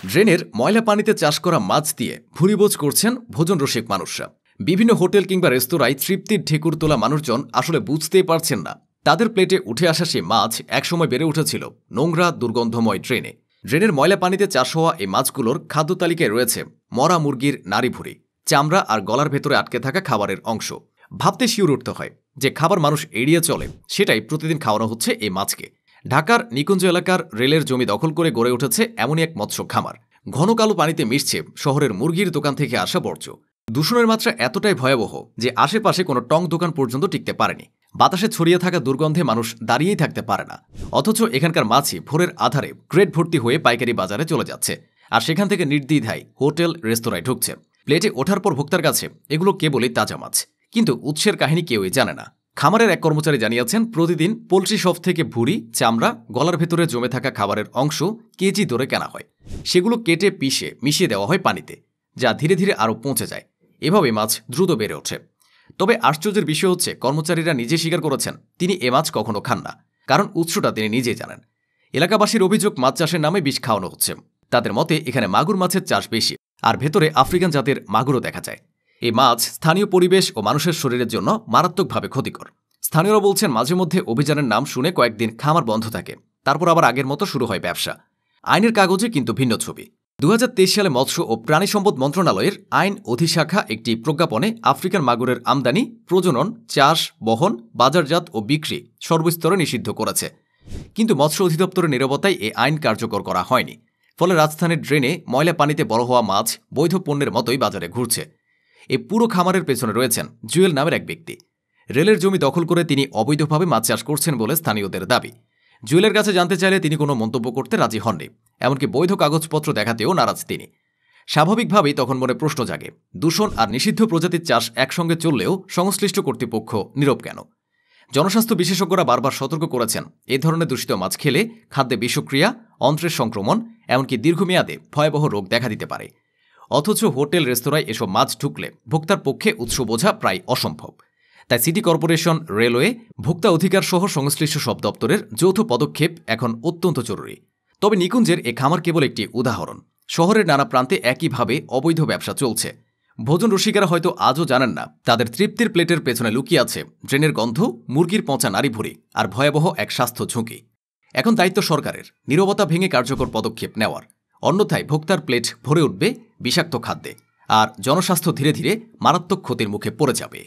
ড্রেনের ময়লা পানিতে চাষ করা মাছ দিয়ে ভুরিভোজ করছেন ভোজন রসিক মানুষরা। বিভিন্ন হোটেল কিংবা রেস্তোরাঁয় তৃপ্তির ঢেকুর তোলা মানুষজন আসলে বুঝতেই পারছেন না তাদের প্লেটে উঠে আসা সেই মাছ একসময় বেড়ে উঠেছিল নোংরা দুর্গন্ধময় ড্রেনে। ড্রেনের ময়লা পানিতে চাষ হওয়া এই মাছগুলোর খাদ্য তালিকায় রয়েছে মরা মুরগির নাড়িভুড়ি, চামড়া আর গলার ভেতরে আটকে থাকা খাবারের অংশ। ভাবতে শিউর উঠতে হয় যে খাবার মানুষ এড়িয়ে চলে সেটাই প্রতিদিন খাওয়ানো হচ্ছে এই মাছকে। ঢাকার নিকুঞ্জ এলাকার রেলের জমি দখল করে গড়ে উঠেছে এমনই এক মৎস্য খামার। ঘন কালো পানিতে মিশছে শহরের মুরগির দোকান থেকে আসা বর্জ্য। দূষণের মাত্রা এতটাই ভয়াবহ যে আশেপাশে কোনো টং দোকান পর্যন্ত টিকতে পারেনি। বাতাসে ছড়িয়ে থাকা দুর্গন্ধে মানুষ দাঁড়িয়েই থাকতে পারে না। অথচ এখানকার মাছই ভোরের আধারে ক্রেট ভর্তি হয়ে পাইকারি বাজারে চলে যাচ্ছে, আর সেখান থেকে নির্দ্বিধায় হোটেল রেস্তোরাঁয় ঢুকছে। প্লেটে ওঠার পর ভোক্তার কাছে এগুলো কেবলই তাজা মাছ, কিন্তু উৎসের কাহিনী কেউই জানে না। খামারের এক কর্মচারী জানিয়েছেন, প্রতিদিন পোলট্রি শপ থেকে ভুঁড়ি, চামড়া, গলার ভেতরে জমে থাকা খাবারের অংশ কেজি দরে কেনা হয়। সেগুলো কেটে পিষে মিশিয়ে দেওয়া হয় পানিতে, যা ধীরে ধীরে আরও পৌঁছে যায়। এভাবে মাছ দ্রুত বেড়ে ওঠে। তবে আশ্চর্যের বিষয় হচ্ছে, কর্মচারীরা নিজে স্বীকার করেছেন তিনি এ মাছ কখনো খান না, কারণ উৎসটা তিনি নিজেই জানেন। এলাকাবাসীর অভিযোগ, মাছ চাষের নামে বিষ খাওয়ানো হচ্ছে। তাদের মতে এখানে মাগুর মাছের চাষ বেশি, আর ভেতরে আফ্রিকান জাতের মাগুরও দেখা যায়। এই মাছ স্থানীয় পরিবেশ ও মানুষের শরীরের জন্য মারাত্মকভাবে ক্ষতিকর। স্থানীয়রা বলছেন, মাঝে মধ্যে অভিযানের নাম শুনে কয়েকদিন খামার বন্ধ থাকে, তারপর আবার আগের মতো শুরু হয় ব্যবসা। আইনের কাগজে কিন্তু ভিন্ন ছবি। 2023 সালে মৎস্য ও প্রাণী সম্পদ মন্ত্রণালয়ের আইন অধিশাখা একটি প্রজ্ঞাপনে আফ্রিকান মাগুরের আমদানি, প্রজনন, চাষ, বহন, বাজারজাত ও বিক্রি সর্বস্তরে নিষিদ্ধ করেছে। কিন্তু মৎস্য অধিদপ্তরের নীরবতায় এই আইন কার্যকর করা হয়নি। ফলে রাজধানীর ড্রেনে ময়লা পানিতে বড় হওয়া মাছ বৈধ পণ্যের মতোই বাজারে ঘুরছে। এই পুরো খামারের পেছনে রয়েছেন জুয়েল নামের এক ব্যক্তি। রেলের জমি দখল করে তিনি অবৈধভাবে মাছ চাষ করছেন বলে স্থানীয়দের দাবি। জুয়েলের কাছে জানতে চাইলে তিনি কোনো মন্তব্য করতে রাজি হননি, এমনকি বৈধ কাগজপত্র দেখাতেও নারাজ তিনি। স্বাভাবিকভাবেই তখন মনে প্রশ্ন জাগে, দূষণ আর নিষিদ্ধ প্রজাতির চাষ একসঙ্গে চললেও সংশ্লিষ্ট কর্তৃপক্ষ নীরব কেন? জনস্বাস্থ্য বিশেষজ্ঞরা বারবার সতর্ক করেছেন, এ ধরনের দূষিত মাছ খেলে খাদ্যে বিষক্রিয়া, অন্ত্রের সংক্রমণ, এমনকি দীর্ঘমেয়াদে ভয়াবহ রোগ দেখা দিতে পারে। অথচ হোটেল রেস্তোরাঁয় এসব মাছ ঢুকলে ভোক্তার পক্ষে উৎস বোঝা প্রায় অসম্ভব। তাই সিটি কর্পোরেশন, রেলওয়ে, ভোক্তা অধিকার সহ সংশ্লিষ্ট সব দপ্তরের যৌথ পদক্ষেপ এখন অত্যন্ত জরুরি। তবে নিকুঞ্জের এ খামার কেবল একটি উদাহরণ। শহরের নানা প্রান্তে একইভাবে অবৈধ ব্যবসা চলছে। ভোজন রসিকেরা হয়তো আজও জানেন না তাদের তৃপ্তির প্লেটের পেছনে লুকিয়ে আছে ড্রেনের গন্ধ, মুরগির পচা নাড়িভুড়ি আর ভয়াবহ এক স্বাস্থ্য ঝুঁকি। এখন দায়িত্ব সরকারের নীরবতা ভেঙে কার্যকর পদক্ষেপ নেওয়ার। অন্যথায় ভোক্তার প্লেট ভরে উঠবে বিষাক্ত খাদ্যে, আর জনস্বাস্থ্য ধীরে ধীরে মারাত্মক ক্ষতির মুখে পড়ে যাবে।